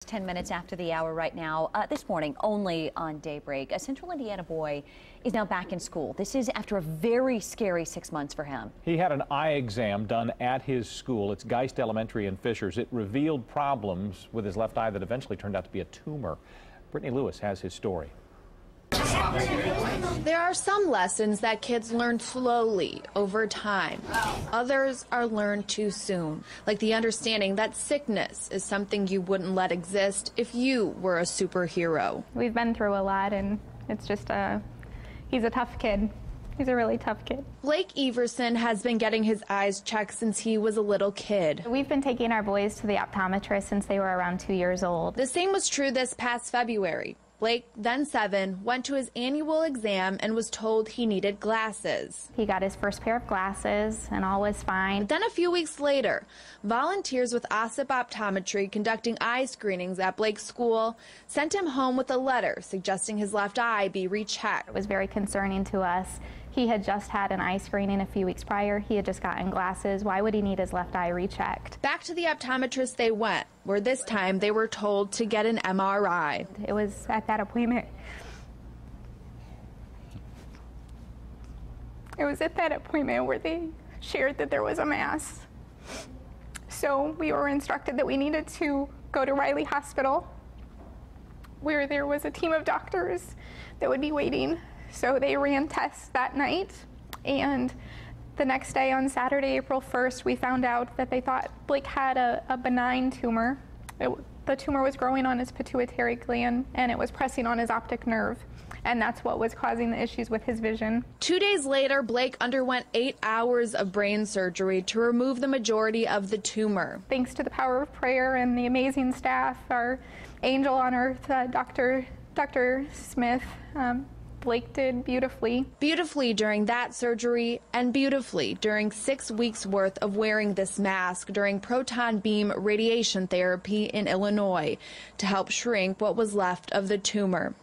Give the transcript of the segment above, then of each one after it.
10 minutes after the hour right now. This morning, only on Daybreak, a Central Indiana boy is now back in school. This is after a very scary 6 months for him. He had an eye exam done at his school. It's Geist Elementary in Fishers. It revealed problems with his left eye that eventually turned out to be a tumor. Brittany Lewis has his story. There are some lessons that kids learn slowly over time. Others are learned too soon, like the understanding that sickness is something you wouldn't let exist if you were a superhero. We've been through a lot, and it's just he's a tough kid. He's a really tough kid. Blake Everson has been getting his eyes checked since he was a little kid. We've been taking our boys to the optometrist since they were around 2 years old. The same was true this past February. Blake, then 7, went to his annual exam and was told he needed glasses. He got his first pair of glasses and all was fine. But then a few weeks later, volunteers with OSIP Optometry conducting eye screenings at Blake's school sent him home with a letter suggesting his left eye be rechecked. It was very concerning to us. He had just had an eye screening a few weeks prior. He had just gotten glasses. Why would he need his left eye rechecked? Back to the optometrist they went, where this time they were told to get an MRI. It was at that appointment. It was at that appointment where they shared that there was a mass. So we were instructed that we needed to go to Riley Hospital, where there was a team of doctors that would be waiting. So they ran tests that night, and the next day on Saturday, April 1st, we found out that they thought Blake had a benign tumor. The tumor was growing on his pituitary gland, and it was pressing on his optic nerve, and that's what was causing the issues with his vision. 2 days later, Blake underwent 8 hours of brain surgery to remove the majority of the tumor. Thanks to the power of prayer and the amazing staff, our angel on earth, Dr. Smith, Blake did beautifully. Beautifully during that surgery, and beautifully during 6 weeks worth of wearing this mask during proton beam radiation therapy in Illinois to help shrink what was left of the tumor.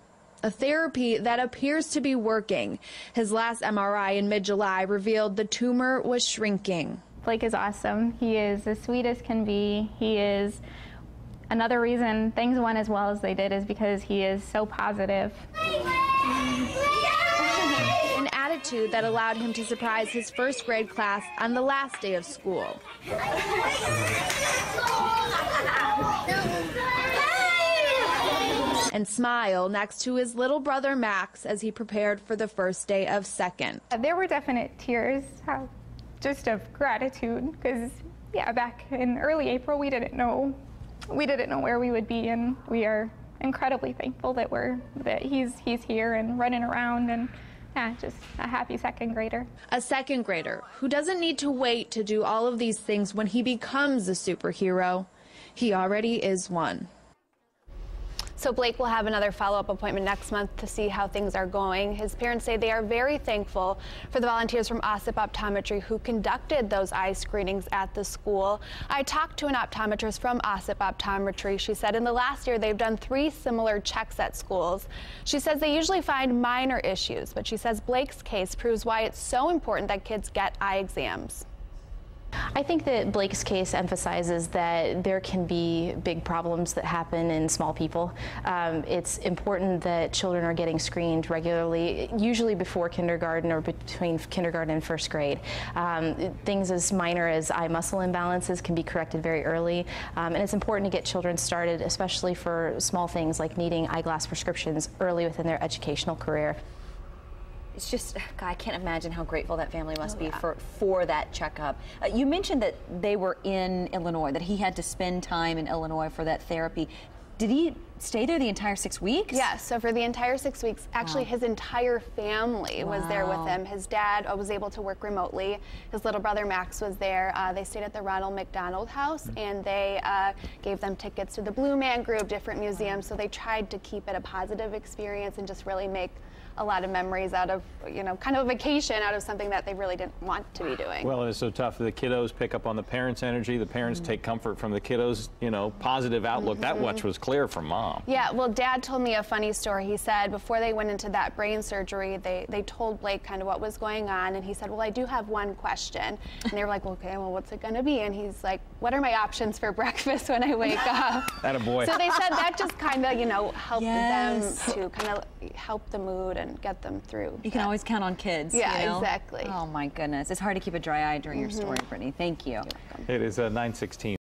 A therapy that appears to be working. His last MRI in mid-July revealed the tumor was shrinking. Blake is awesome. He is as sweet as can be. He is another reason things went as well as they did is because he is so positive. An attitude that allowed him to surprise his first grade class on the last day of school. And smile next to his little brother Max as he prepared for the first day of second. There were definite tears, just of gratitude, because back in early April we didn't know where we would be, and we are incredibly thankful that he's here and running around, and just a happy second grader. A second grader who doesn't need to wait to do all of these things when he becomes a superhero. He already is one. So Blake will have another follow-up appointment next month to see how things are going. His parents say they are very thankful for the volunteers from OSIP Optometry who conducted those eye screenings at the school. I talked to an optometrist from OSIP Optometry. She said in the last year they've done 3 similar checks at schools. She says they usually find minor issues, but she says Blake's case proves why it's so important that kids get eye exams. I think that Blake's case emphasizes that there can be big problems that happen in small people. It's important that children are getting screened regularly, usually before kindergarten or between kindergarten and first grade. Things as minor as eye muscle imbalances can be corrected very early, and it's important to get children started, especially for small things like needing eyeglass prescriptions early within their educational career. It's just, God, I can't imagine how grateful that family must be for that checkup. You mentioned that they were in Illinois, that he had to spend time in Illinois for that therapy. Did he stay there the entire 6 weeks? Yes, so for the entire 6 weeks, actually his entire family was there with him. His dad was able to work remotely. His little brother Max was there. They stayed at the Ronald McDonald House, and they gave them tickets to the Blue Man Group, different museums, so they tried to keep it a positive experience and just really make a lot of memories out of, kind of a vacation out of something that they really didn't want to be doing. Well, it's so tough. The kiddos pick up on the parents' energy. The parents take comfort from the kiddos', positive outlook. That much was clear from Mom. Yeah, well, Dad told me a funny story. He said before they went into that brain surgery, they told Blake kind of what was going on, and he said, well, I do have one question. And they were like, well, okay, well, what's it going to be? And he's like, what are my options for breakfast when I wake up? Attaboy. So they said that just kind of, you know, helped Yes. them to kind of help the mood and get them through. You can always count on kids. Yeah, you know? exactly. Oh my goodness. It's hard to keep a dry eye during your story, Brittany. Thank you. It is 9:16.